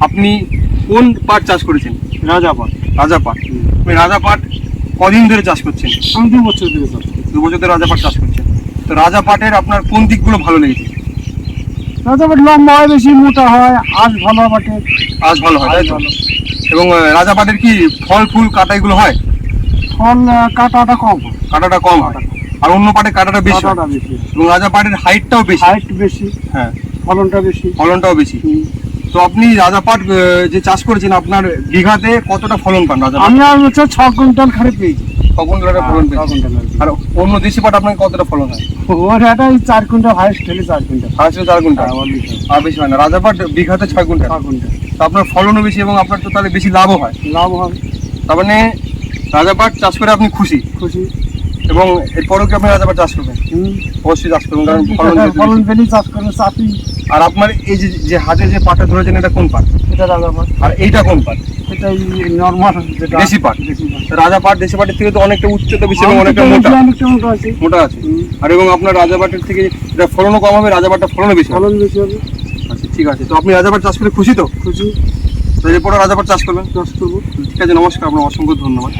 আপনি কোন পাট চাষ করেছেন? রাজা পাট। রাজা পাট। আপনি রাজা পাট কদিন ধরে চাষ করছেন? আমি 2 বছর ধরে চাষ করি। 2 বছর ধরে রাজা পাট চাষ করছেন। তো রাজা পাটের আপনার কোন দিকগুলো ভালো লেগেছে? রাজা পাট লম্বা হয়, বেশি মোটা হয়, আঁশ ভালো পাটে। আজ ভালো হয়, তাই তো? ভালো। এবং রাজা পাটের কি ফল ফুল কাটা এগুলো হয়? ফল কাটাটা কম হয়। কাটাটা কম হয়, আর অন্য পাটে কাটাটা বেশি হয়। কাটাটা বেশি। এবং রাজা পাটের হাইটটাও বেশি। হাইট বেশি, হ্যাঁ, ফলনটা বেশি। ফলনটাও বেশি। তো আপনি রাজা পাট যে চাষ করেছেন, আপনার বিঘাতে কতটা ফলন পান রাজা পাট? আমি আর হচ্ছে 6 কুইন্টাল খারে পেয়েছি। কখন ফলন 6 পেয়েছেন? কুইন্টাল। আর অন্য দেশি পাট আপনাকে কতটা ফলন হয়? ওর এটা 4 কুইন্টাল, হাইস্ট হলে 4 কুইন্টাল। 4 কুইন্টাল। আর বেশি হয় না। রাজা পাট বিঘাতে 6 কুইন্টাল। 6 কুইন্টাল তো আপনার ফলনও বেশি এবং আপনার তো তাহলে বেশি লাভও হয়। লাভ হবে। তার মানে রাজা পাট চাষ করে আপনি খুশি, খুশি। এবং এরপরেও কি আপনি রাজা পাট চাষ করবেন? অবশ্যই চাষ করবেন, কারণ ফলন যেহেতু ফলন বেশি। পেলেই চাষ করবে চাষি। আর আপনার এই যে হাতে যে পাটটা ধরেছেন, এটা কোন পাট? এটা রাজা পাট। আর এইটা কোন পাট? এটাই নরমাল যেটা দেশি পাট। দেশি পাট। রাজা পাট দেশি পাটের থেকে তো অনেকটা উচ্চতা বেশি এবং অনেকটা মোটা অনেকটা মোটা আছে। মোটা আছে। আর এবং আপনার রাজা পাটের থেকে এটা ফলনও কম হবে, রাজা পাটটা ফলনও বেশি হবে। ফলন বেশি হবে। আচ্ছা, ঠিক আছে। তো আপনি রাজা পাট চাষ করে খুশি তো? খুশি। তো এরপরে রাজা পাট চাষ করবেন। চাষ করবো। ঠিক আছে, নমস্কার, আপনার অসংখ্য ধন্যবাদ।